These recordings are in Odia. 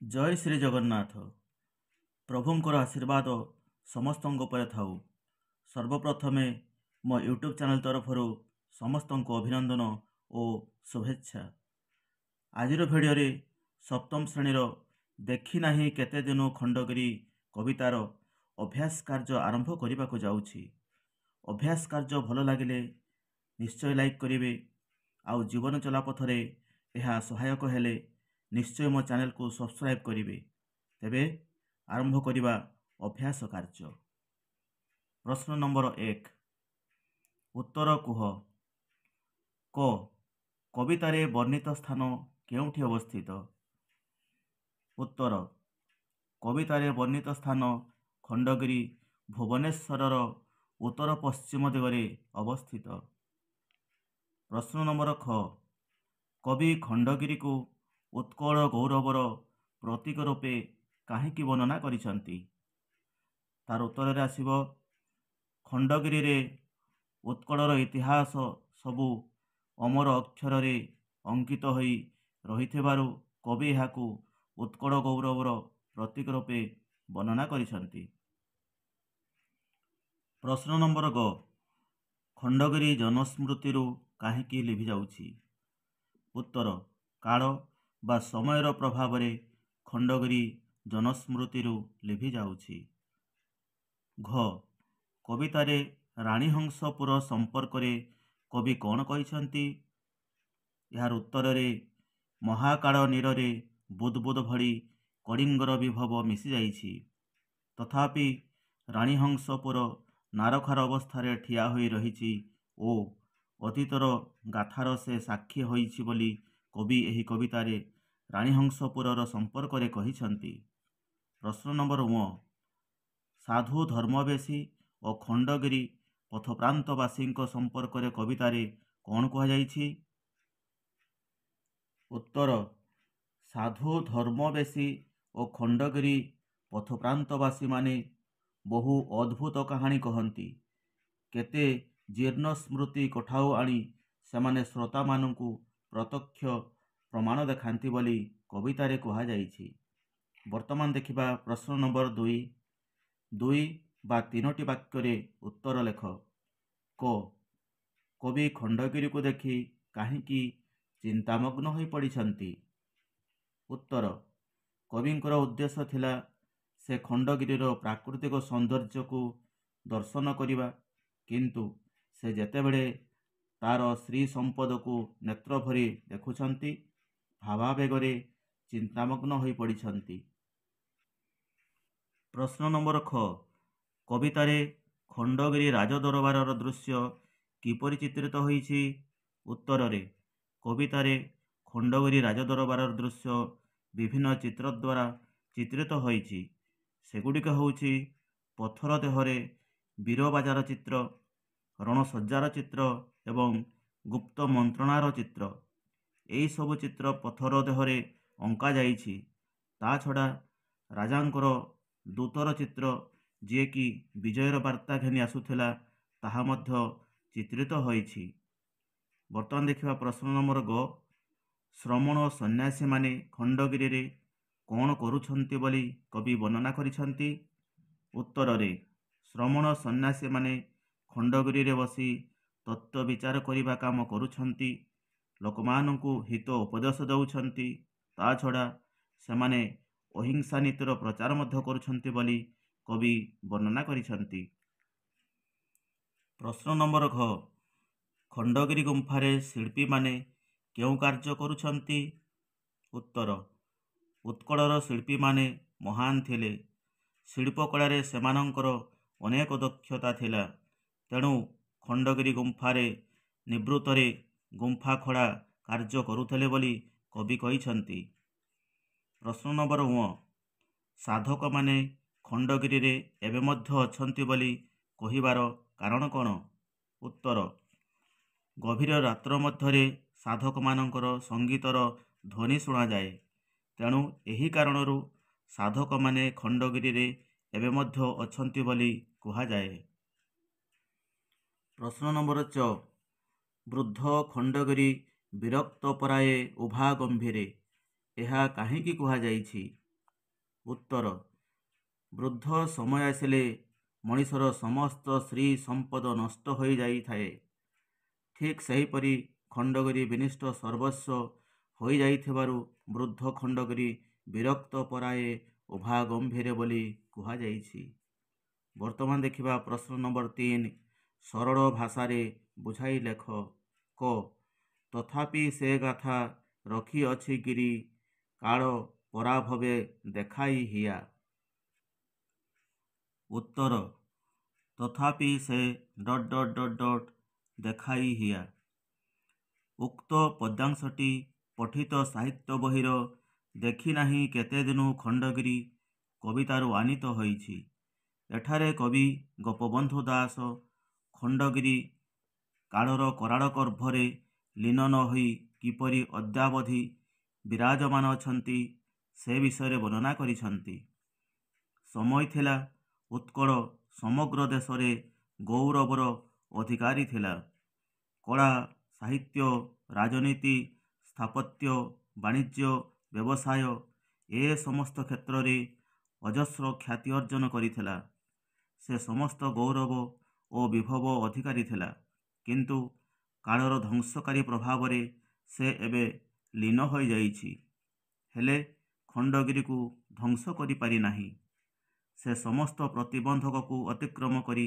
जय श्री जगन्नाथ। प्रभुंकर आशीर्वाद समस्त उपरे थाऊ। सर्वप्रथमे मो यूट्यूब चैनल तरफ समस्त को अभिनंदन और शुभेच्छा। आजिर भिडियो रे सप्तम श्रेणीर देखी नाही केते दिन खंडगिरी कवितार अभ्यास कार्य आरंभ करने को जाऊँगी। अभ्यास कार्य भल लगिले निश्चय लाइक करेंगे। आउ जीवन चला पथरे यह सहायक हेले निश्चय मो चैनल को सब्सक्राइब करेंगे। तेबे आरंभ करिबा अभ्यास कार्य। प्रश्न नंबर 1, उत्तर कुह। क, कवितारे वर्णित स्थान केउठी अवस्थित? उत्तर, कवितारे वर्णित स्थान खंडगिरी भुवनेश्वरर उत्तर पश्चिम दिगरे अवस्थित। प्रश्न नंबर ख, कवि खंडगिरी को उत्कल गौरवर प्रतीक रूपे काहींकी वर्णना करिसंती? तार उत्तर रे आसीबो खंडगिरी रे उत्कलर इतिहास सबु अमर अक्षर रे अंकित होई रहिथिबारु कवि एहाकू उत्कल गौरवर प्रतीक रूपे वर्णना करिसंती। प्रश्न नंबर ग, खंडगिरी जनस्मृति काहींकी लिभि जाउछि? उत्तर, काल बा समयर प्रभाव रे खंडगिरी जनस्मृति लिभि जाउछि। घ, कवितारे राणीहंसपुर संपर्क रे कवि कौन कहिसंती? यार उत्तर रे महाकाल नीरे बुदबुद भली कलिंगर विभव मिसी जाइछि, तथापि राणीहंसपुर नारखार अवस्था ठिया होई रहिछि ओ अतीतर गाथार से साक्षी होइछि बोली कवि एही कवितारे राणीहंसपुरर संपर्क रे कहिसंती। प्रश्न नंबर 1, साधु धर्मवेशी और खंडगिरी पथप्रांतवासी संपर्क रे कवितारे कौन कह जाइछि? उत्तर, साधु धर्मवेशी और खंडगिरी पथप्रांतवासी माने बहु अद्भुत कहानी कहती। केते जीर्ण स्मृति कठाऊ आनी सेमाने श्रोता मानू प्रत्यक्ष प्रमाण देखांती बोली कवितारे कहा जाइछि। वर्तमान देखिबा प्रश्न नंबर 2 बा 3टी वाक्य उत्तर लेख। क, कवि खंडगिरी को देखि काहींकी चिंतामग्न होई पड़िछंती? उत्तर, कविंकर उद्देश्य थिला से खंडगिरीर प्राकृतिक सौंदर्य को दर्शन करिबा, किंतु से जेतेबेले तार श्री संपद को नेत्र भरी देखुछंती भावावेगरे चिंतामग्न होई पड़िछंती। प्रश्न नंबर ख, कवितारे खंडगिरी राजदरबारर दृश्य किपरि चित्रित होइछि? उत्तर रे कवितारे खंडगिरी राजदरबारर दृश्य विभिन्न चित्र द्वारा चित्रित होइछि। सेगुड़िक होउछि पथर देहरे वीरबाजार चित्र, रणसज्जार चित्र एवं गुप्त मंत्रणार चित्र। एई सबु चित्र पथर देहरे अंका जाइछि। ता छड़ा राजांकर दूतर चित्र जे कि विजयर वार्ता घेनी आसुथिला ताहा मध्य चित्रित होइछि। वर्तमान देखिबा प्रश्न नंबर ग, श्रमण सन्यासी माने खंडगिरी रे कौन करुछंती बोली कवि वर्णना करिछंती? उत्तर रे श्रमण सन्यासी माने खंडगिरी रे बसी तत्व विचार करिबा काम करुछंती, लोकमानंकु हित उपदेश दउछंती। ता छड़ा सेमाने अहिंसा नीतिर प्रचार मध्य करुछंती बोली कवि वर्णना करिछंती। प्रश्न नंबर घ, खंडगिरी गुंफारे शिल्पी माने केउ कार्य करुछंती? उत्तर, उत्कलर शिल्पी माने महान थिले। शिल्पकलारे सेमानंकर अनेक दक्षता थिला, तेणु खंडगिरी गुंफारे निवृत्तरे गुंफा खड़ा कार्य करुथले बोली कवि कहिछंती। प्रश्न नंबर 1, साधक माने खंडगिरी रे एबे मध्य अछंती बोली कहिबार कारण कौन? उत्तर, गभीर रात्र मध्यरे साधक मानकर संगीतर ध्वनि शुणा जाए, तेणु एही कारणरू साधक माने खंडगिरी रे एबे मध्य अछंती बोली कहा जाए। प्रश्न नंबर 4, वृद्ध खंडगिरी विरक्त पराये उभा गंभीरे, यह काहींकी कहा जाइछि? ଉତ୍ତର ବୃଦ୍ଧ ସମୟ ଆସିଲେ ମଣିଷର ସମସ୍ତ ଶ୍ରୀ ସମ୍ପଦ ନଷ୍ଟ ହୋଇଯାଇଥାଏ। ଠିକ୍ ସେହିପରି ଖଣ୍ଡଗିରି ବିନିଷ୍ଟ ସର୍ବସ୍ୱ ହୋଇଯାଇଥିବାରୁ ବୃଦ୍ଧ ଖଣ୍ଡଗିରି ବିରକ୍ତ ପରାଏ ଉଭା ଗମ୍ଭୀର ବୋଲି କୁହାଯାଇଛି। ବର୍ତ୍ତମାନ ଦେଖିବା ପ୍ରଶ୍ନ ନମ୍ବର 3। ସରଳ ଭାଷାରେ ବୁଝାଇ ଲେଖ। କ ତଥାପି ସେ ଗାଥା ରଖିଅଛି ଗିରି କାଳ ପରାଭବେ ଦେଖାଇ ହିଆ। ଉତ୍ତର ତଥାପି ସେ ଦେଖାଇ ହିଆ। ଉକ୍ତ ପଦ୍ୟାଂଶଟି ପଠିତ ସାହିତ୍ୟ ବହିର ଦେଖି ନାହିଁ କେତେ ଦିନୁ ଖଣ୍ଡଗିରି କବିତାରୁ ଆନୀତ ହୋଇଛି। ଏଠାରେ କବି ଗୋପବନ୍ଧୁ ଦାସ ଖଣ୍ଡଗିରି କାଳର କରାଳ ଗର୍ଭରେ ଲୀନ ନ ହୋଇ କିପରି ଅଦ୍ୟାବଧି ବିରାଜମାନ ଅଛନ୍ତି ସେ ବିଷୟରେ ବର୍ଣ୍ଣନା କରିଛନ୍ତି। ସମୟ ଥିଲା ଉତ୍କଳ ସମଗ୍ର ଦେଶରେ ଗୌରବର ଅଧିକାରୀ ଥିଲା। କଳା, ସାହିତ୍ୟ, ରାଜନୀତି, ସ୍ଥାପତ୍ୟ, ବାଣିଜ୍ୟ, ବ୍ୟବସାୟ ଏ ସମସ୍ତ କ୍ଷେତ୍ରରେ ଅଜସ୍ର ଖ୍ୟାତି ଅର୍ଜନ କରିଥିଲା। ସେ ସମସ୍ତ ଗୌରବ ଓ ବିଭବ ଅଧିକାରୀ ଥିଲା। କିନ୍ତୁ କାଳର ଧ୍ୱଂସକାରୀ ପ୍ରଭାବରେ ସେ ଏବେ ଲୀନ ହୋଇଯାଇଛି। ହେଲେ ଖଣ୍ଡଗିରିକୁ ଧ୍ୱଂସ କରିପାରି ନାହିଁ। ସେ ସମସ୍ତ ପ୍ରତିବନ୍ଧକକୁ ଅତିକ୍ରମ କରି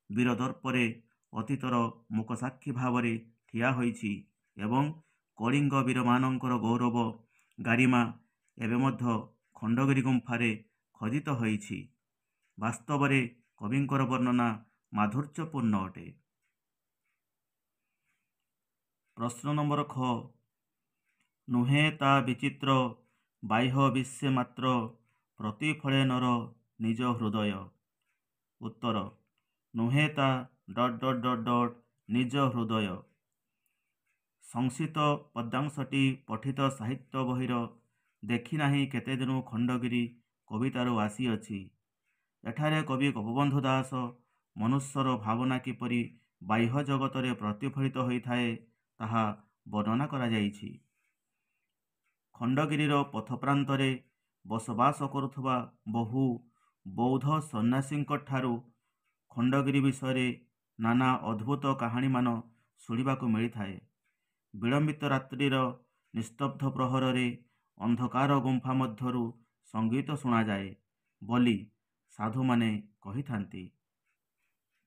ବୀରଦର୍ପରେ ଅତୀତର ମୂକସାକ୍ଷୀ ଭାବରେ ଠିଆ ହୋଇଛି ଏବଂ କଳିଙ୍ଗ ବୀରମାନଙ୍କର ଗୌରବ ଗାରିମା ଏବେ ମଧ୍ୟ ଖଣ୍ଡଗିରି ଗୁମ୍ଫାରେ ଖୋଦିତ ହୋଇଛି। ବାସ୍ତବରେ କବିଙ୍କର ବର୍ଣ୍ଣନା ମାଧୁର୍ଯ୍ୟପୂର୍ଣ୍ଣ ଅଟେ। ପ୍ରଶ୍ନ ନମ୍ବର ଖ ନୁହେଁ ତା ବିଚିତ୍ର ବାହ୍ୟ ବିଶ୍ୱେ ମାତ୍ର ପ୍ରତିଫଳେ ନର ନିଜ ହୃଦୟ। ଉତ୍ତର ନୁହେଁ ତା ନିଜ ହୃଦୟ। ସଂଶିତ ପଦ୍ୟାଂଶଟି ପଠିତ ସାହିତ୍ୟ ବହିର ଦେଖି ନାହିଁ କେତେ ଦିନୁ ଖଣ୍ଡଗିରି କବିତାରୁ ଆସିଅଛି। ଏଠାରେ କବି ଗୋପବନ୍ଧୁ ଦାସ ମନୁଷ୍ୟର ଭାବନା କିପରି ବାହ୍ୟ ଜଗତରେ ପ୍ରତିଫଳିତ ହୋଇଥାଏ ତାହା ବର୍ଣ୍ଣନା କରାଯାଇଛି। ଖଣ୍ଡଗିରିର ପଥପ୍ରାନ୍ତରେ ବସବାସ କରୁଥିବା ବହୁ ବୌଦ୍ଧ ସନ୍ନ୍ୟାସୀଙ୍କ ଠାରୁ ଖଣ୍ଡଗିରି ବିଷୟରେ ନାନା ଅଦ୍ଭୁତ କାହାଣୀମାନ ଶୁଣିବାକୁ ମିଳିଥାଏ। ବିଳମ୍ବିତ ରାତ୍ରିର ନିସ୍ତବ୍ଧ ପ୍ରହରରେ ଅନ୍ଧକାର ଗୁମ୍ଫା ମଧ୍ୟରୁ ସଙ୍ଗୀତ ଶୁଣାଯାଏ ବୋଲି ସାଧୁମାନେ କହିଥାନ୍ତି।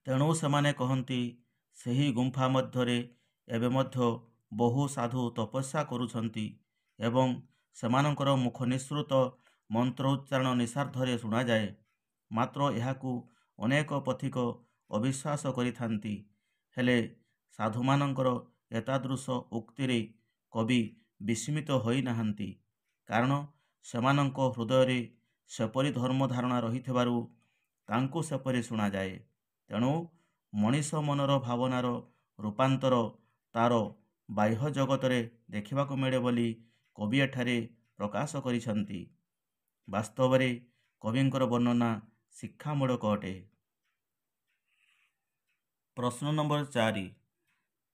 ତେଣୁ ସେମାନେ କହନ୍ତି ସେହି ଗୁମ୍ଫା ମଧ୍ୟରେ ଏବେ ମଧ୍ୟ ବହୁ ସାଧୁ ତପସ୍ୟା କରୁଛନ୍ତି ଏବଂ ସେମାନଙ୍କର ମୁଖ ନିଃସୃତ ମନ୍ତ୍ର ଉଚ୍ଚାରଣ ନିଶାର୍ଦ୍ଧରେ ଶୁଣାଯାଏ। ମାତ୍ର ଏହାକୁ ଅନେକ ପଥିକ ଅବିଶ୍ୱାସ କରିଥାନ୍ତି। ହେଲେ ସାଧୁମାନଙ୍କର ଏତାଦୃଶ ଉକ୍ତିରେ କବି ବିସ୍ମିତ ହୋଇନାହାନ୍ତି, କାରଣ ସେମାନଙ୍କ ହୃଦୟରେ ସେପରି ଧର୍ମ ଧାରଣା ରହିଥିବାରୁ ତାଙ୍କୁ ସେପରି ଶୁଣାଯାଏ। ତେଣୁ ମଣିଷ ମନର ଭାବନାର ରୂପାନ୍ତର ତାର ବାହ୍ୟ ଜଗତରେ ଦେଖିବାକୁ ମିଳେ ବୋଲି କବି ଏଠାରେ ପ୍ରକାଶ କରିଛନ୍ତି। ବାସ୍ତବରେ କବିଙ୍କର ବର୍ଣ୍ଣନା ଶିକ୍ଷାମୂଳକ ଅଟେ। ପ୍ରଶ୍ନ ନମ୍ବର 4।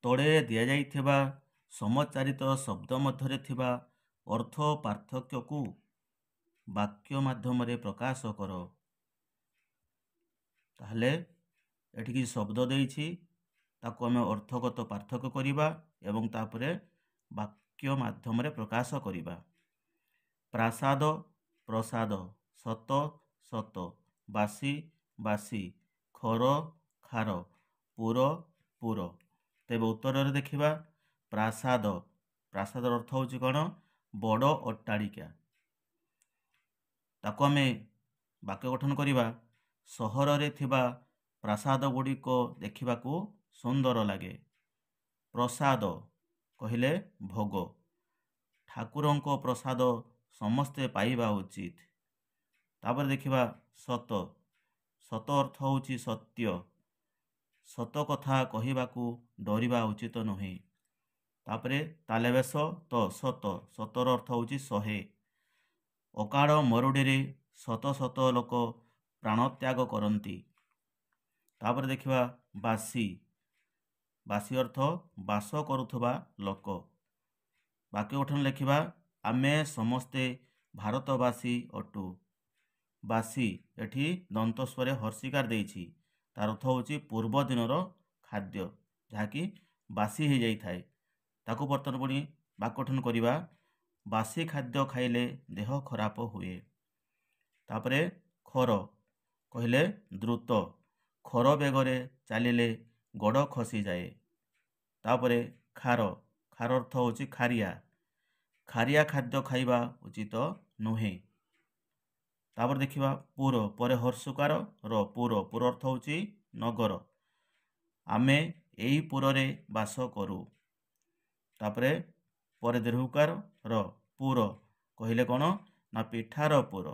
ତଳେ ଦିଆଯାଇଥିବା ସମଚାରିତ ଶବ୍ଦ ମଧ୍ୟରେ ଥିବା ଅର୍ଥ ପାର୍ଥକ୍ୟକୁ ବାକ୍ୟ ମାଧ୍ୟମରେ ପ୍ରକାଶ କର। ତାହେଲେ ଏଠି କିଛି ଶବ୍ଦ ଦେଇଛି, ତାକୁ ଆମେ ଅର୍ଥଗତ ପାର୍ଥକ୍ୟ କରିବା ଏବଂ ତାପରେ ବାକ୍ୟ ମାଧ୍ୟମରେ ପ୍ରକାଶ କରିବା। ପ୍ରାସାଦ ପ୍ରସାଦ, ସତ ସତ, ବାସି ବାସି, ଖର ଖାର, ପୁର ପୁର। ତେବେ ଉତ୍ତରରେ ଦେଖିବା ପ୍ରାସାଦ। ପ୍ରାସାଦର ଅର୍ଥ ହେଉଛି କ'ଣ? ବଡ଼ ଅଟ୍ଟାଳିକା। ତାକୁ ଆମେ ବାକ୍ୟ ଗଠନ କରିବା। ସହରରେ ଥିବା ପ୍ରାସାଦ ଗୁଡ଼ିକ ଦେଖିବାକୁ ସୁନ୍ଦର ଲାଗେ। ପ୍ରସାଦ କହିଲେ ଭୋଗ। ଠାକୁରଙ୍କ ପ୍ରସାଦ ସମସ୍ତେ ପାଇବା ଉଚିତ। ତାପରେ ଦେଖିବା ସତ। ସତ ଅର୍ଥ ହେଉଛି ସତ୍ୟ। ସତ କଥା କହିବାକୁ ଡରିବା ଉଚିତ ନୁହେଁ। ତାପରେ ତାଲେବେଶ ତ ସତ। ସତର ଅର୍ଥ ହେଉଛି 100। ଅକାଳ ମରୁଡ଼ିରେ ଶତ ଶତ ଲୋକ ପ୍ରାଣତ୍ୟାଗ କରନ୍ତି। ତାପରେ ଦେଖିବା ବାସି। ବାସି ଅର୍ଥ ବାସ କରୁଥିବା ଲୋକ। ବାକ୍ୟ ଗଠନ ଲେଖିବା ଆମେ ସମସ୍ତେ ଭାରତବାସୀ ଅଟୁ। ବାସି ଏଠି ଦନ୍ତସ୍ୱରେ ହର୍ଷିକାର ଦେଇଛି, ତାର ଅର୍ଥ ହେଉଛି ପୂର୍ବ ଦିନର ଖାଦ୍ୟ ଯାହାକି ବାସି ହୋଇଯାଇଥାଏ। ତାକୁ ବର୍ତ୍ତମାନ ପୁଣି ବାକ୍ୟ ଗଠନ କରିବା। ବାସି ଖାଦ୍ୟ ଖାଇଲେ ଦେହ ଖରାପ ହୁଏ। ତାପରେ ଖର କହିଲେ ଦ୍ରୁତ, ଖର ବେଗରେ ଚାଲିଲେ ଗୋଡ଼ ଖସିଯାଏ। ତାପରେ ଖାର, ଖାର ଅର୍ଥ ହେଉଛି ଖାରିଆ, ଖାରିଆ ଖାଦ୍ୟ ଖାଇବା ଉଚିତ ନୁହେଁ। ତାପରେ ଦେଖିବା ପୁର, ପରେ ହର୍ଷୁକାର ର, ପୁର, ପୁର ଅର୍ଥ ହେଉଛି ନଗର, ଆମେ ଏଇ ପୁରରେ ବାସ କରୁ। ତାପରେ ପରେ ଦୀର୍ଘକାର ର, ପୁର କହିଲେ କ'ଣ ନା ପିଠାର ପୁର,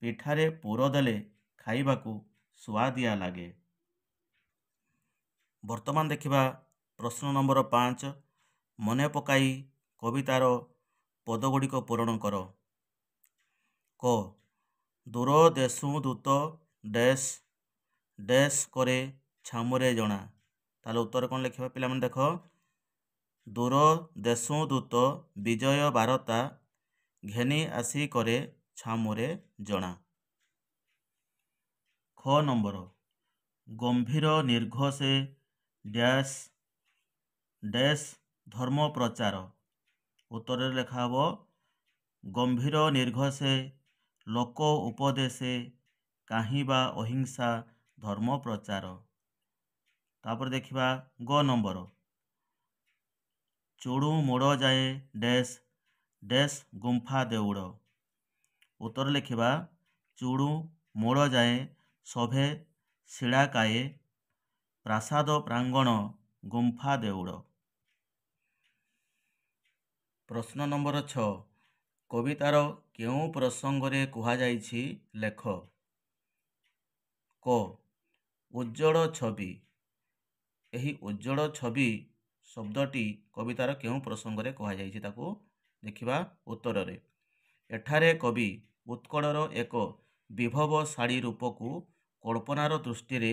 ପିଠାରେ ପୁର ଦେଲେ ଖାଇବାକୁ ସୁଆଦିଆ ଲାଗେ। ବର୍ତ୍ତମାନ ଦେଖିବା ପ୍ରଶ୍ନ ନମ୍ବର 5, ମନେ ପକାଇ କବିତାର ପଦଗୁଡ଼ିକ ପୂରଣ କର। କ, ଦୂର ଦେଶୁଁ ଦୂତ ଡ୍ୟାସ୍ ଡ୍ୟାସ୍ କରେ ଛାମୁରେ ଜଣା। ତାହେଲେ ଉତ୍ତର କ'ଣ ଲେଖିବା ପିଲାମାନେ ଦେଖ, ଦୂର ଦେଶୁଁ ଦୂତ ବିଜୟ ବାରତା ଘେନି ଆସି କରେ ଛାମୁରେ ଜଣା। ଖ ନମ୍ବର, ଗମ୍ଭୀର ନିର୍ଘୋଷେ ଡ୍ୟାସ୍ ଡ୍ୟାସ୍ ଧର୍ମ ପ୍ରଚାର। ଉତ୍ତରରେ ଲେଖା ହେବ ଗମ୍ଭୀର ନିର୍ଘୋଷେ ଲୋକ ଉପଦେଶେ କାହିଁବା ଅହିଂସା ଧର୍ମ ପ୍ରଚାର। ତାପରେ ଦେଖିବା ଗ ନମ୍ବର, ଚୁଡ଼ୁ ମୋଡ଼ ଯାଏ ଡ୍ୟାସ୍ ଡ୍ୟାସ୍ ଗୁମ୍ଫା ଦେଉଳ। ଉତ୍ତର ଲେଖିବା ଚୁଡ଼ୁ ମୋଡ଼ ଯାଏ ସଭେ ଶିଳାକାଏ ପ୍ରାସାଦ ପ୍ରାଙ୍ଗଣ ଗୁମ୍ଫା ଦେଉଳ। ପ୍ରଶ୍ନ ନମ୍ବର 6, କବିତାର କେଉଁ ପ୍ରସଙ୍ଗରେ କୁହାଯାଇଛି ଲେଖ। କ, ଉଜ୍ଜଳ ଛବି, ଏହି ଉଜ୍ଜଳ ଛବି ଶବ୍ଦଟି କବିତାର କେଉଁ ପ୍ରସଙ୍ଗରେ କୁହାଯାଇଛି ତାକୁ ଦେଖିବା ଉତ୍ତରରେ। ଏଠାରେ କବି ଉତ୍କଳର ଏକ ବିଭବଶାଳୀ ରୂପକୁ କଳ୍ପନାର ଦୃଷ୍ଟିରେ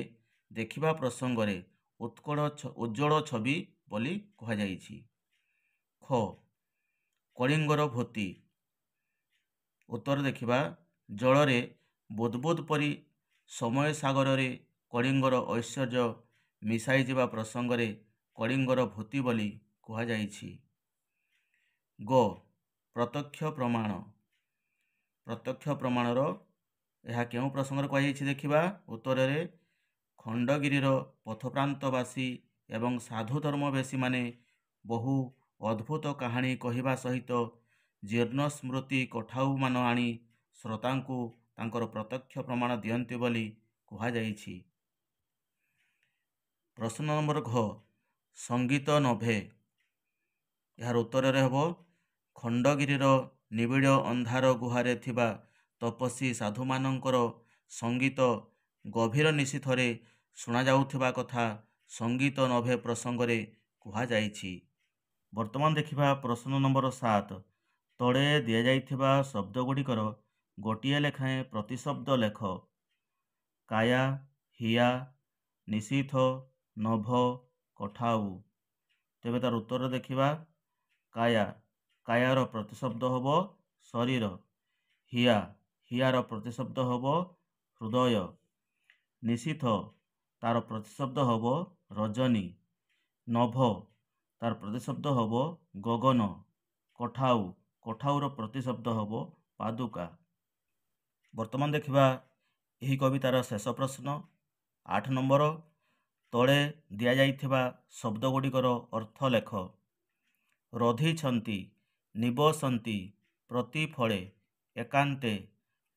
ଦେଖିବା ପ୍ରସଙ୍ଗରେ ଉଜ୍ଜଳ ଛବି ବୋଲି କୁହାଯାଇଛି। ଖ, କଳିଙ୍ଗର ଭୂତି। ଉତ୍ତର ଦେଖିବା ଜଳରେ ବୁଦ୍ବୁଦ୍ ପରି ସମୟ ସାଗରରେ କଳିଙ୍ଗର ଐଶ୍ୱର୍ଯ୍ୟ ମିଶାଇଯିବା ପ୍ରସଙ୍ଗରେ କଳିଙ୍ଗର ଭୂତି ବୋଲି କୁହାଯାଇଛି। ଗ, ପ୍ରତ୍ୟକ୍ଷ ପ୍ରମାଣ। ପ୍ରତ୍ୟକ୍ଷ ପ୍ରମାଣର ଏହା କେଉଁ ପ୍ରସଙ୍ଗରେ କୁହାଯାଇଛି ଦେଖିବା ଉତ୍ତରରେ, ଖଣ୍ଡଗିରିର ପଥପ୍ରାନ୍ତବାସୀ ଏବଂ ସାଧୁ ଧର୍ମବେଶୀମାନେ ବହୁ ଅଦ୍ଭୁତ କାହାଣୀ କହିବା ସହିତ ଜୀର୍ଣ୍ଣ ସ୍ମୃତି କଠାଉମାନ ଆଣି ଶ୍ରୋତାଙ୍କୁ ତାଙ୍କର ପ୍ରତ୍ୟକ୍ଷ ପ୍ରମାଣ ଦିଅନ୍ତି ବୋଲି କୁହାଯାଇଛି। ପ୍ରଶ୍ନ ନମ୍ବର ଘ, ସଙ୍ଗୀତ ନଭେ। ଏହାର ଉତ୍ତରରେ ହେବ ଖଣ୍ଡଗିରିର ନିବିଡ଼ ଅନ୍ଧାର ଗୁହାରେ ଥିବା ତପସ୍ୱୀ ସାଧୁମାନଙ୍କର ସଙ୍ଗୀତ ଗଭୀର ନିଶୀଥରେ ଶୁଣାଯାଉଥିବା କଥା ସଙ୍ଗୀତ ନଭେ ପ୍ରସଙ୍ଗରେ କୁହାଯାଇଛି। ବର୍ତ୍ତମାନ ଦେଖିବା ପ୍ରଶ୍ନ ନମ୍ବର 7, ତଳେ ଦିଆଯାଇଥିବା ଶବ୍ଦଗୁଡ଼ିକର ଗୋଟିଏ ଲେଖାଏଁ ପ୍ରତିଶବ୍ଦ ଲେଖ। କାୟା, ହିଆ, ନିଶୀଥ, ନଭ, କଠାଉ। ତେବେ ତାର ଉତ୍ତର ଦେଖିବା କାୟା, କାୟାର ପ୍ରତିଶବ୍ଦ ହେବ ଶରୀର। ହିଆ, ହିଆର ପ୍ରତିଶବ୍ଦ ହେବ ହୃଦୟ। ନିଶୀଥ, ତାର ପ୍ରତିଶବ୍ଦ ହେବ ରଜନୀ। ନଭ, ତାର ପ୍ରତିଶବ୍ଦ ହେବ ଗଗନ। କଠାଉ, କଠାଉର ପ୍ରତିଶବ୍ଦ ହେବ ପାଦୁକା। ବର୍ତ୍ତମାନ ଦେଖିବା ଏହି କବିତାର ଶେଷ ପ୍ରଶ୍ନ 8 ନମ୍ବର, ତଳେ ଦିଆଯାଇଥିବା ଶବ୍ଦଗୁଡ଼ିକର ଅର୍ଥ ଲେଖ। ରଧିଛନ୍ତି, ନିବସନ୍ତି, ପ୍ରତିଫଳେ, ଏକାନ୍ତେ,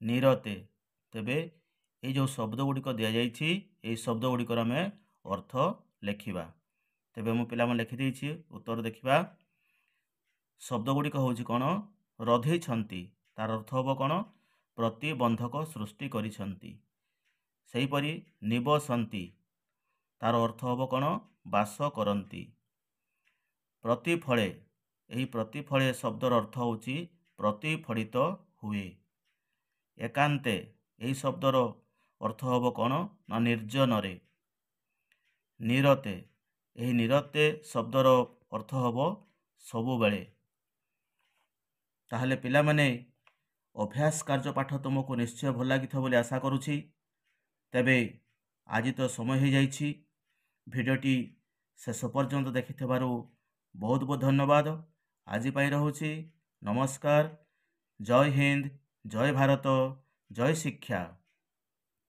ନିରତେ। ତେବେ এই ଯେଉଁ ଶବ୍ଦ ଗୁଡ଼ିକ ଦିଆଯାଇଛି ଏହି ଶବ୍ଦ ଗୁଡ଼ିକର ଆମେ ଅର୍ଥ ଲେଖିବା। ତେବେ ମୁଁ ପିଲାମାନେ ଲେଖିଦେଇଛି, ଉତ୍ତର ଦେଖିବା। ଶବ୍ଦ ଗୁଡ଼ିକ ହେଉଛି କ'ଣ, ରଧିଛନ୍ତି, ତାର ଅର୍ଥ ହେବ କ'ଣ, ପ୍ରତିବନ୍ଧକ ସୃଷ୍ଟି କରିଛନ୍ତି। ସେହିପରି ନିବସନ୍ତି, ତାର ଅର୍ଥ ହେବ କ'ଣ, ବାସ କରନ୍ତି। ପ୍ରତିଫଳେ, ଏହି ପ୍ରତିଫଳେ ଶବ୍ଦର ଅର୍ଥ ହେଉଛି ପ୍ରତିଫଳିତ ହୁଏ। ଏକାନ୍ତେ, ଏହି ଶବ୍ଦର ଅର୍ଥ ହେବ କ'ଣ ନା ନିର୍ଜନରେ। ନିରତେ, ଏହି ନିରତେ ଶବ୍ଦର ଅର୍ଥ ହେବ ସବୁବେଳେ। ତାହେଲେ ପିଲାମାନେ ଅଭ୍ୟାସ କାର୍ଯ୍ୟ ପାଠ ତୁମକୁ ନିଶ୍ଚୟ ଭଲ ଲାଗିଥିବ ବୋଲି ଆଶା କରୁଛି। ତେବେ ଆଜି ତ ସମୟ ହେଇଯାଇଛି। ଭିଡ଼ିଓଟି ଶେଷ ପର୍ଯ୍ୟନ୍ତ ଦେଖିଥିବାରୁ ବହୁତ ବହୁତ ଧନ୍ୟବାଦ। ଆଜି ପାଇଁ ରହୁଛି। ନମସ୍କାର। ଜୟ ହିନ୍ଦ, ଜୟ ଭାରତ, ଜୟ ଶିକ୍ଷା।